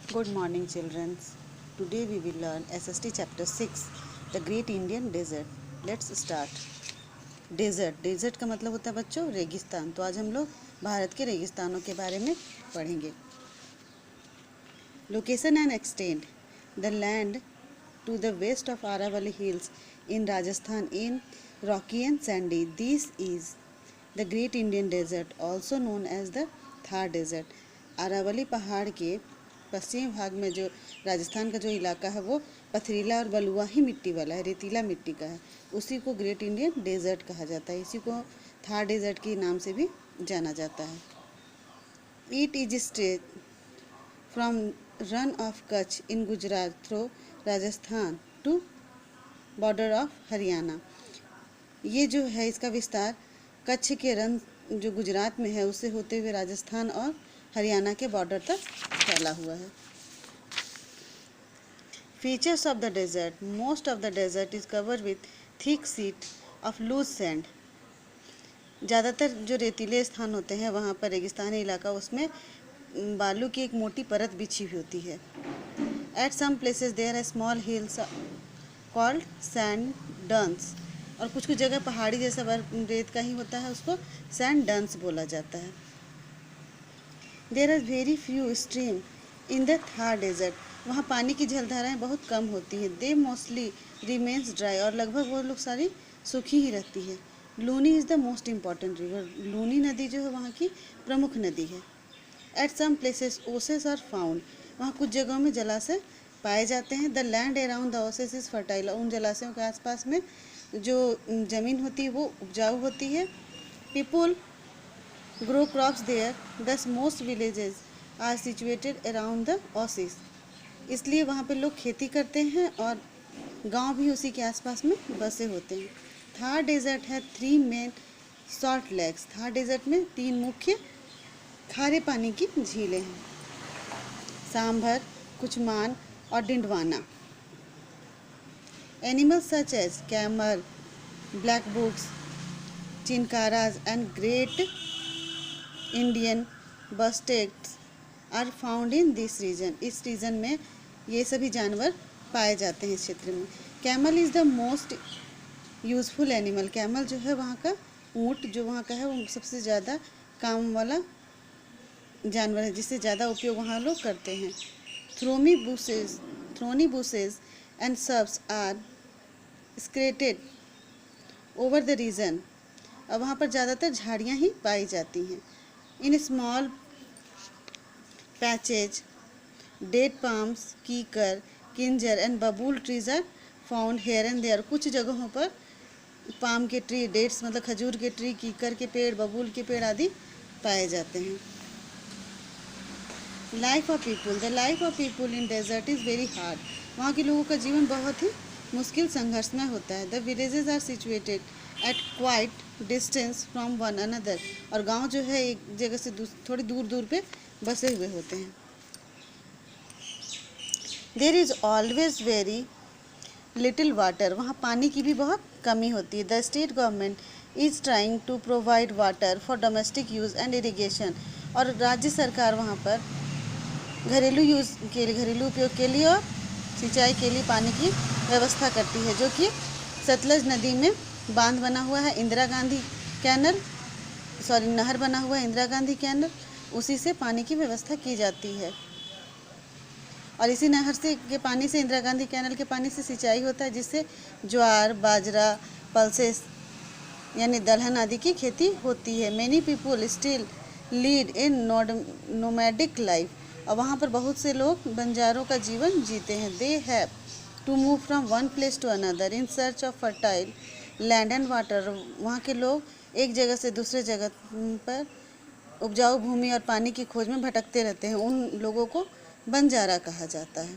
Good morning, children. Today we will learn SST Chapter 6, The Great Indian Desert. Let's start. Desert का मतलब होता है बच्चों रेगिस्तान। तो आज हम लोग भारत के रेगिस्तानों के बारे में पढ़ेंगे। Location and extend the land to the west of Aravalli Hills in Rajasthan in rocky and sandy. This is the Great Indian Desert, also known as the Thar Desert. Aravalli पहाड़ के पश्चिमी भाग में जो राजस्थान का जो इलाका है वो पथरीला और बलुआ ही मिट्टी वाला है, रेतीला मिट्टी का है। उसी को ग्रेट इंडियन डेजर्ट कहा जाता है। इसी को थार डेजर्ट के नाम से भी जाना जाता है। It is stretch from Rann of Kutch in Gujarat through Rajasthan to border of Haryana. ये जो है इसका विस्तार कच्छ के रन जो गुजरात में है उससे होते हुए राजस्थान और हरियाणा के बॉर्डर तक फैला हुआ है। Features of the desert most of the desert is covered with thick sheet of loose sand. ज़्यादातर जो रेतीले स्थान होते हैं वहाँ पर रेगिस्तानी इलाका उसमें बालू की एक मोटी परत बिछी हुई होती है। At some places there are small hills called sand dunes. और कुछ कुछ जगह पहाड़ी जैसा रेत का ही होता है, उसको सैंड डन्स बोला जाता है। There are very few stream in the Thar desert. वहाँ पानी की जलधाराएँ बहुत कम होती हैं। दे मोस्टली रिमेन्स ड्राई और लगभग वो लोग सारी सूखी ही रहती है। Luni is the most important river. Luni नदी जो है वहाँ की प्रमुख नदी है। At some places oases are found. वहाँ कुछ जगहों में जलाशय पाए जाते हैं। The land around the oases is fertile. उन जलाशयों के आसपास में जो ज़मीन होती है वो उपजाऊ होती है। People grow crops there thus most villages are situated around the oases. इसलिए वहाँ पे लोग खेती करते हैं और गांव भी उसी के आसपास में बसे होते हैं। थार डेजर्ट है 3 main salt lakes. Thar desert में 3 मुख्य खारे पानी की झीलें हैं, सांभर, कुचमान और Dindwana. Animals such as camel, black bucks, chinkaras and great Indian bustards are found in this region. इस रीजन में ये सभी जानवर पाए जाते हैं इस क्षेत्र में। Camel is the most useful animal. Camel जो है वहाँ का ऊँट जो वहाँ का है वो सबसे ज़्यादा काम वाला जानवर है, जिससे ज़्यादा उपयोग वहाँ लोग करते हैं। Thorny bushes and shrubs are scattered over the region. और वहाँ पर ज़्यादातर झाड़ियाँ ही पाई जाती हैं। In small patches date palms, kikar, khejri and babool trees are found here and there. कुछ जगहों पर पाम के ट्री, डेट्स मतलब खजूर के ट्री, कीकर के पेड़, बबूल के पेड़ आदि पाए जाते हैं। Life of people the life of people in desert is very hard. वहाँ के लोगों का जीवन बहुत ही मुश्किल संघर्षमय होता है। The villages are situated at quite distance from one another. और गांव जो है एक जगह से थोड़ी दूर दूर पे बसे हुए होते हैं। There is always very little water. वहाँ पानी की भी बहुत कमी होती है। The state government is trying to provide water for domestic use and irrigation. और राज्य सरकार वहाँ पर घरेलू उपयोग के लिए और सिंचाई के लिए पानी की व्यवस्था करती है, जो कि सतलज नदी में बांध बना हुआ है, नहर बना हुआ है इंदिरा गांधी कैनल, उसी से पानी की व्यवस्था की जाती है। और इसी नहर से के पानी से, इंदिरा गांधी कैनल के पानी से सिंचाई होता है, जिससे ज्वार, बाजरा, पल्सेस यानी दलहन आदि की खेती होती है। Many people still lead in nomadic life. और वहाँ पर बहुत से लोग बंजारों का जीवन जीते हैं। They have to move from one place to another in search of fertile land and water. वहाँ के लोग एक जगह से दूसरे जगह पर उपजाऊ भूमि और पानी की खोज में भटकते रहते हैं। उन लोगों को बंजारा कहा जाता है।